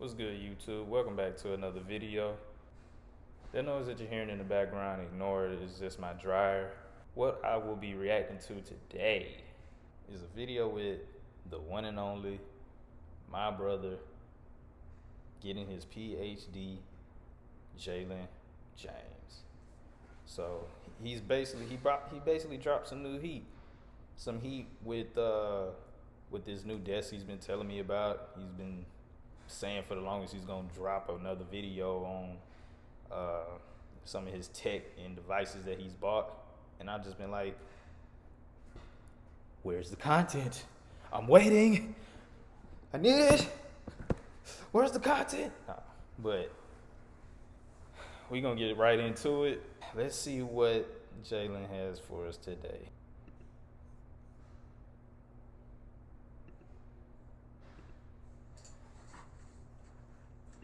What's good, YouTube? Welcome back to another video. That noise that you're hearing in the background, ignore it. It's just my dryer. What I will be reacting to today is a video with the one and only, my brother, getting his PhD, Jaylen James. So he basically dropped some heat with this new desk he's been telling me about. He's been saying for the longest he's gonna drop another video on some of his tech and devices that he's bought, and I've just been like, where's the content? I'm waiting. I need it. Where's the content? But we're gonna get right into it. Let's see what Jaylen has for us today.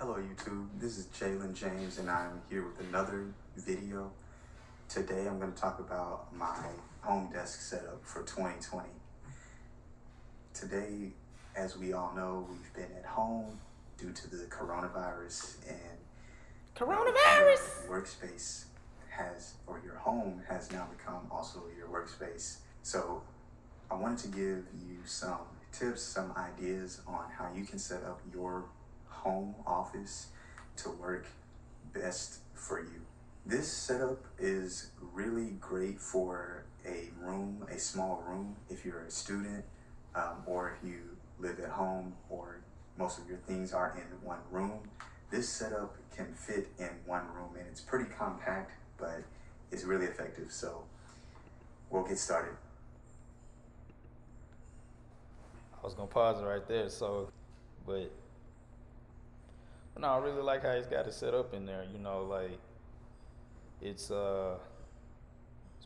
Hello YouTube, this is Jaylen James and I'm here with another video. Today I'm going to talk about my home desk setup for 2020. Today, as we all know, we've been at home due to the coronavirus, and your workspace or your home has now become also your workspace. So I wanted to give you some tips, some ideas on how you can set up your home office to work best for you. This setup is really great for a small room, if you're a student, or if you live at home, or most of your things are in one room. This setup can fit in one room, and it's pretty compact, but it's really effective. So we'll get started. I was gonna pause it right there, but no, I really like how he's got it set up in there. You know, like it's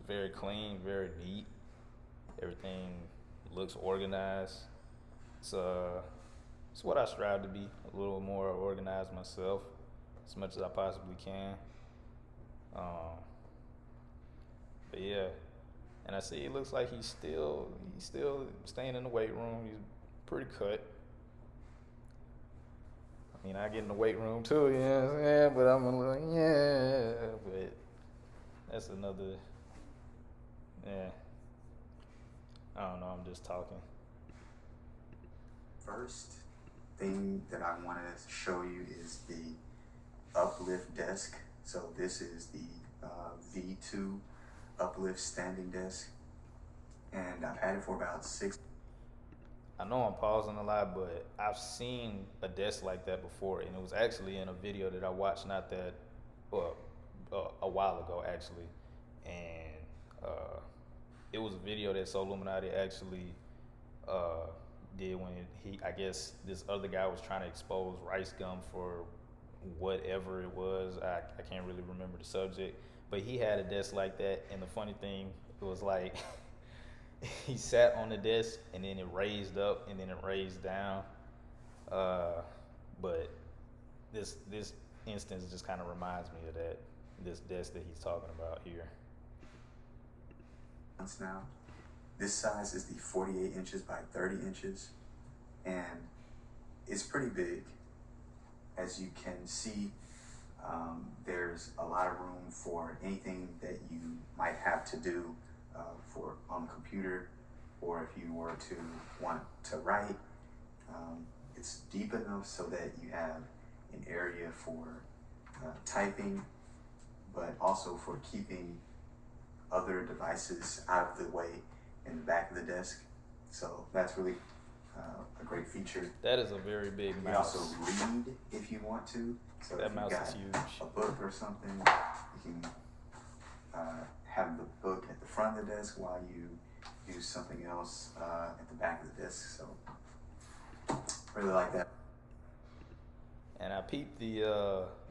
very clean, very neat. Everything looks organized. It's what I strive to be, a little more organized myself, as much as I possibly can. But yeah, and I see it looks like he's still staying in the weight room. He's pretty cut. I mean, I get in the weight room too, you know what I'm saying? But I'm a little, but that's another, yeah. I don't know, I'm just talking. First thing that I want to show you is the uplift desk. So this is the V2 uplift standing desk, and I've had it for about 6. I know I'm pausing a lot, but I've seen a desk like that before, and it was actually in a video that I watched a while ago actually, and it was a video that Soul Illuminati actually did when I guess this other guy was trying to expose rice gum for whatever it was. I can't really remember the subject, but he had a desk like that, and the funny thing, it was like he sat on the desk and then it raised up and then it raised down. But this instance just kind of reminds me of this desk that he's talking about here. Now, this size is the 48 inches by 30 inches, and it's pretty big. As you can see, there's a lot of room for anything that you might have to do on the computer, or if you were to want to write. It's deep enough so that you have an area for typing, but also for keeping other devices out of the way in the back of the desk. So that's really a great feature. That is a very big You can mouse. also read if you want to. So That if mouse you got is huge. a book or something, you can have the book at the front of the desk while you do something else at the back of the desk. So really like that. And I peeped the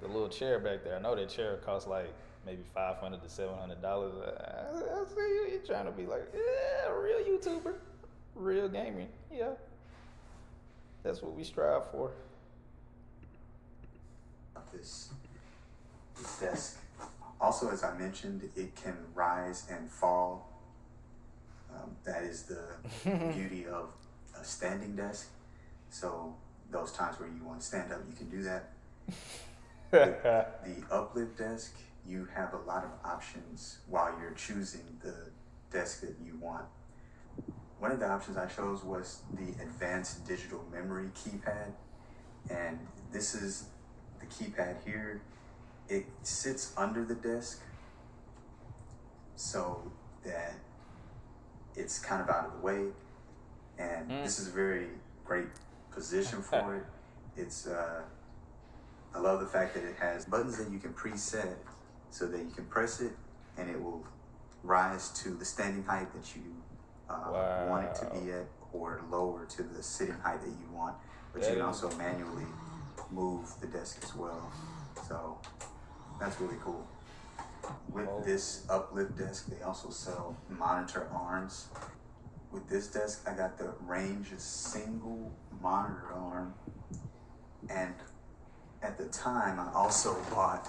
little chair back there. I know that chair costs like maybe $500 to $700. I see you trying to be like, yeah, a real YouTuber, real gaming. Yeah, that's what we strive for. This desk. Also, as I mentioned, it can rise and fall. That is the beauty of a standing desk. So those times where you want to stand up, you can do that. With the uplift desk, you have a lot of options while you're choosing the desk that you want. One of the options I chose was the advanced digital memory keypad, and this is the keypad here. It sits under the desk so that it's kind of out of the way, and this is a very great position for it. It's I love the fact that it has buttons that you can preset so that you can press it and it will rise to the standing height that you want it to be at, or lower to the sitting height that you want. But you can also manually move the desk as well. So that's really cool. With this uplift desk, they also sell monitor arms. With this desk, I got the Range single monitor arm, and at the time, I also bought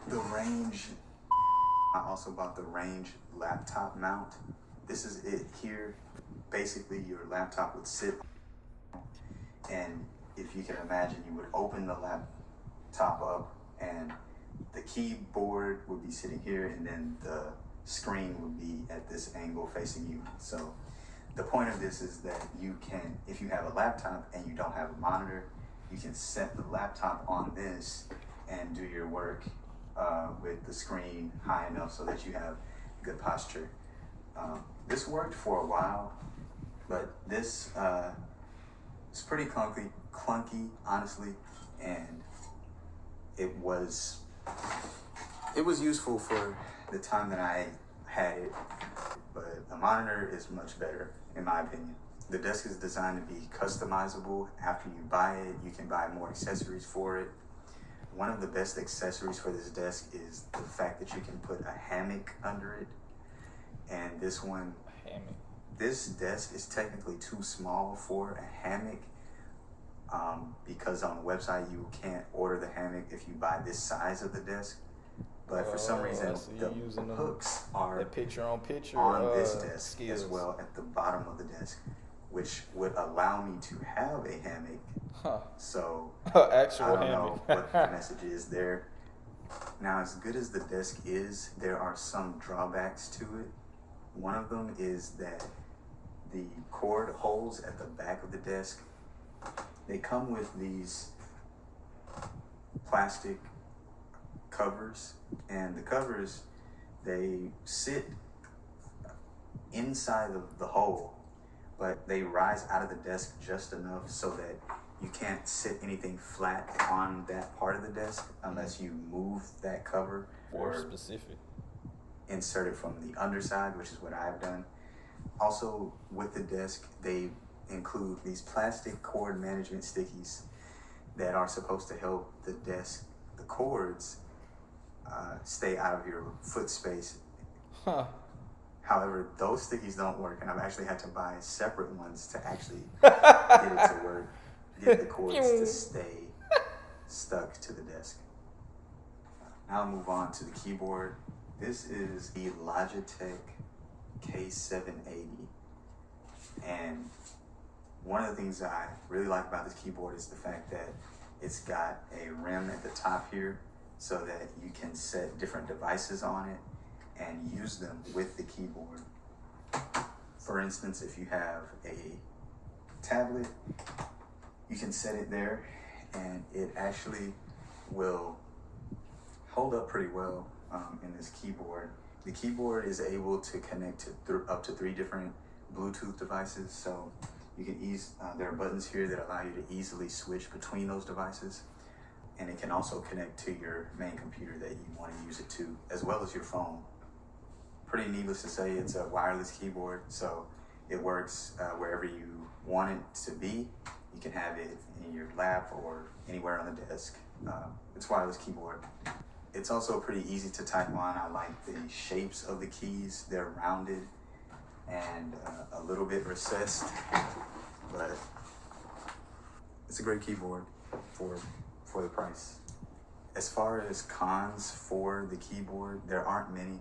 the Range. I also bought the Range laptop mount. This is it here. Basically, your laptop would sit, and if you can imagine, you would open the laptop up, and the keyboard would be sitting here, and then the screen would be at this angle facing you. So the point of this is that you can, if you have a laptop and you don't have a monitor, you can set the laptop on this and do your work with the screen high enough so that you have good posture. This worked for a while, but this is pretty clunky, honestly, and it was useful for the time that I had it, but a monitor is much better, in my opinion. The desk is designed to be customizable. After you buy it, you can buy more accessories for it. One of the best accessories for this desk is the fact that you can put a hammock under it. And this desk is technically too small for a hammock, because on the website you can't order the hammock if you buy this size of the desk. But for some reason, the hooks are on this desk as well at the bottom of the desk, which would allow me to have a hammock. So I don't know what the message is there. Now, as good as the desk is, there are some drawbacks to it. One of them is that the cord holes at the back of the desk, they come with these plastic covers, and the covers, they sit inside of the hole, but they rise out of the desk just enough so that you can't sit anything flat on that part of the desk unless you move that cover or specific. Insert it from the underside, which is what I've done. Also, with the desk, they include these plastic cord management stickies that are supposed to help the desk, the cords, stay out of your foot space. However, those stickies don't work, and I've actually had to buy separate ones to actually get it to work, get the cords to stay stuck to the desk. Now I'll move on to the keyboard. This is the Logitech K780, and one of the things that I really like about this keyboard is the fact that it's got a rim at the top here so that you can set different devices on it and use them with the keyboard. For instance, if you have a tablet, you can set it there and it actually will hold up pretty well in this keyboard. The keyboard is able to connect to up to 3 different Bluetooth devices, so you can there are buttons here that allow you to easily switch between those devices, and it can also connect to your main computer that you want to use it to, as well as your phone. Pretty needless to say, it's a wireless keyboard, so it works wherever you want it to be. You can have it in your lap or anywhere on the desk. It's a wireless keyboard. It's also pretty easy to type on. I like the shapes of the keys. They're rounded and a little bit recessed, but it's a great keyboard for the price. As far as cons for the keyboard, there aren't many.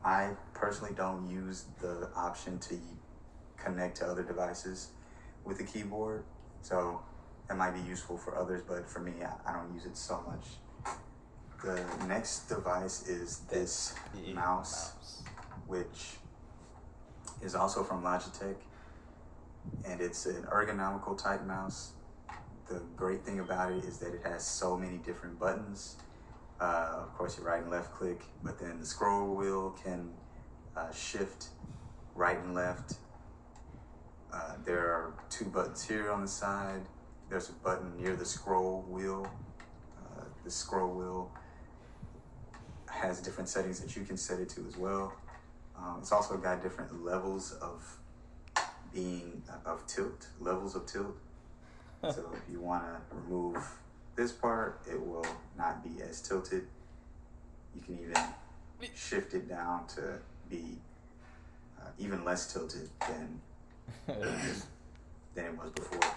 I personally don't use the option to connect to other devices, with the keyboard, so that might be useful for others, but for me, I don't use it so much. The next device is this mouse, which is also from Logitech, and it's an ergonomical type mouse. The great thing about it is that it has so many different buttons. Of course, your right and left click, but then the scroll wheel can shift right and left. There are 2 buttons here on the side. There's a button near the scroll wheel. The scroll wheel has different settings that you can set it to as well. It's also got different levels of tilt, levels of tilt. So if you want to remove this part, it will not be as tilted. You can even shift it down to be even less tilted than it was before.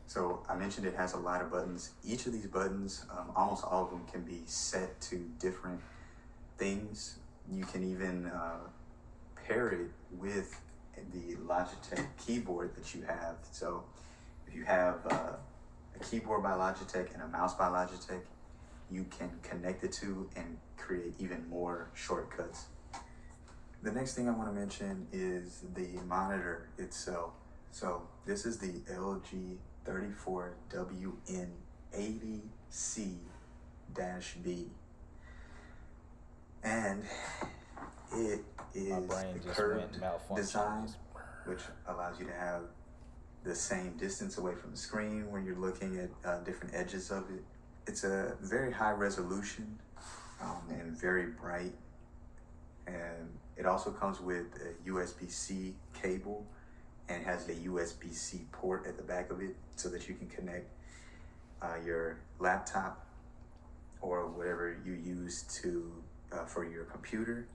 So I mentioned it has a lot of buttons. Each of these buttons, almost all of them, can be set to different things. You can even pair it with the Logitech keyboard that you have. So if you have a keyboard by Logitech and a mouse by Logitech, you can connect the two and create even more shortcuts. The next thing I want to mention is the monitor itself. So this is the LG 34WN80C-B, and it is a curved design, which allows you to have the same distance away from the screen when you're looking at different edges of it. It's a very high resolution and very bright, and it also comes with a USB-C cable and has a USB-C port at the back of it so that you can connect your laptop or whatever you use for your computer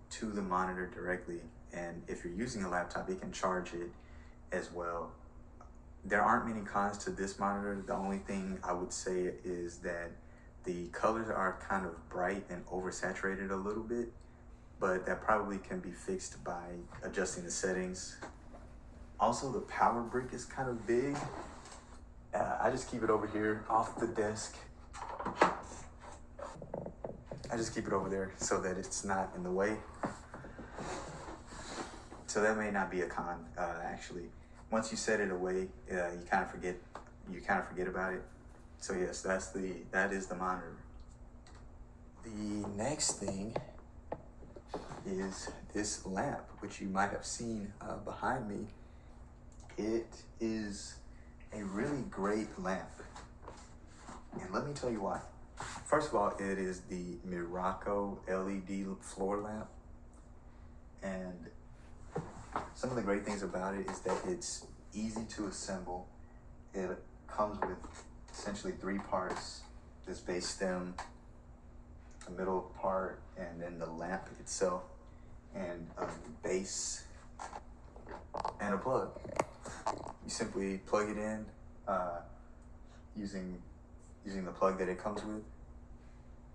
to the monitor directly. And if you're using a laptop, it can charge it as well. There aren't many cons to this monitor. The only thing I would say is that the colors are kind of bright and oversaturated a little bit, but that probably can be fixed by adjusting the settings. Also, the power brick is kind of big. I just keep it over here off the desk. I just keep it over there so that it's not in the way. So that may not be a con, actually. Once you set it away, you kind of forget about it. So yes, that is the monitor. The next thing is this lamp, which you might have seen behind me. It is a really great lamp, and let me tell you why. First of all, it is the Miraco LED floor lamp, and some of the great things about it is that it's easy to assemble. It comes with essentially 3 parts: this base stem, the middle part, and then the lamp itself, and a base and a plug. You simply plug it in using the plug that it comes with,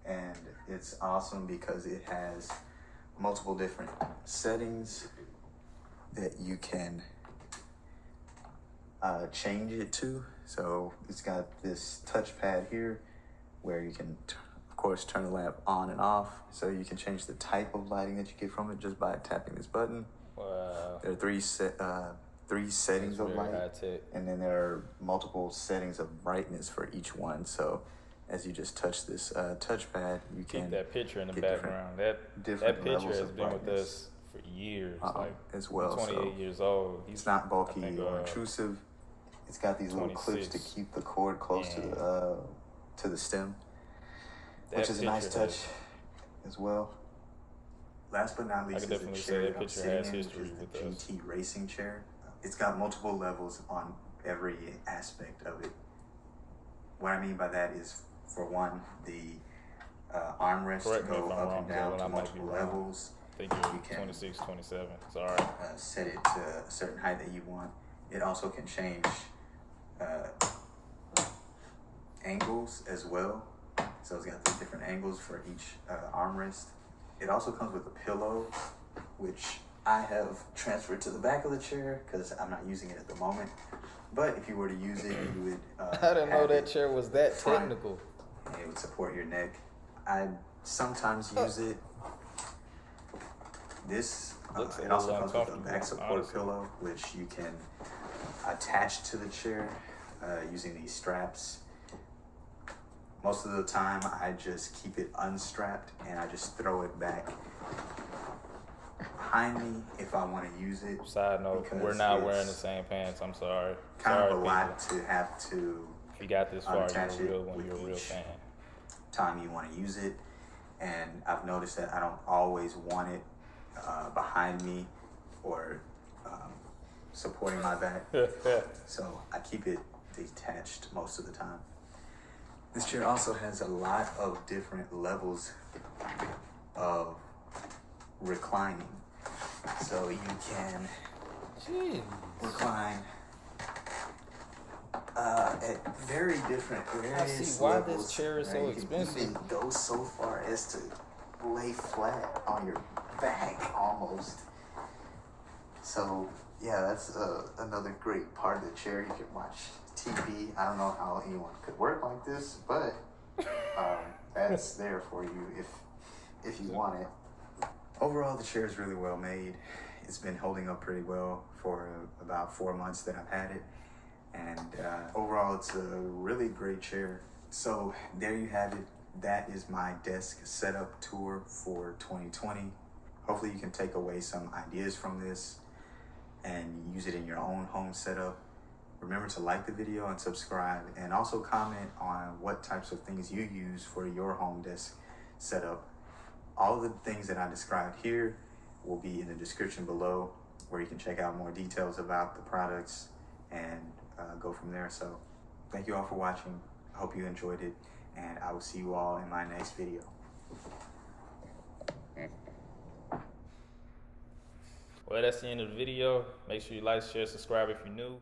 and it's awesome because it has multiple different settings that you can change it to. So it's got this touchpad here where you can of course turn the lamp on and off, so you can change the type of lighting that you get from it just by tapping this button. Wow. There are 3 settings of light, and then there are multiple settings of brightness for each one. So as you just touch this touchpad, you can keep that picture in the background. That picture has been with us for years, as well. 28 years old. It's not bulky or intrusive. It's got these little clips to keep the cord close to the stem, which is a nice touch as well. Last but not least is the chair that I'm sitting in, which is the GT racing chair. It's got multiple levels on every aspect of it. What I mean by that is, for one, the armrest to go up and down to multiple levels. I think you can 26, 27. Sorry. Set it to a certain height that you want. It also can change angles as well. So it's got 3 different angles for each armrest. It also comes with a pillow, which I have transferred to the back of the chair because I'm not using it at the moment. But if you were to use it, you would. I didn't know that chair was that technical. And it would support your neck. I sometimes use it. This it also comes with a back support pillow, which you can attach to the chair using these straps. Most of the time, I just keep it unstrapped and I just throw it back behind me if I want to use it. Side note, we're not wearing the same pants. I'm sorry. Kind of a lot to have to. If you got this far, you're a real fan. Time you want to use it, and I've noticed that I don't always want it behind me or supporting my back. So I keep it detached most of the time. This chair also has a lot of different levels of reclining. So you can recline at very different various I see why levels. This chair is so expensive. You can even go so far as to lay flat on your back almost. So yeah, that's another great part of the chair. You can watch TV. I don't know how anyone could work like this, but that's there for you if you want it. Overall, the chair is really well made. It's been holding up pretty well for about 4 months that I've had it. And overall, it's a really great chair. So there you have it. That is my desk setup tour for 2020. Hopefully you can take away some ideas from this and use it in your own home setup. Remember to like the video and subscribe, and also comment on what types of things you use for your home desk setup. All of the things that I described here will be in the description below, where you can check out more details about the products and go from there. So thank you all for watching. I hope you enjoyed it, and I will see you all in my next video. Well, that's the end of the video. Make sure you like, share, subscribe if you're new.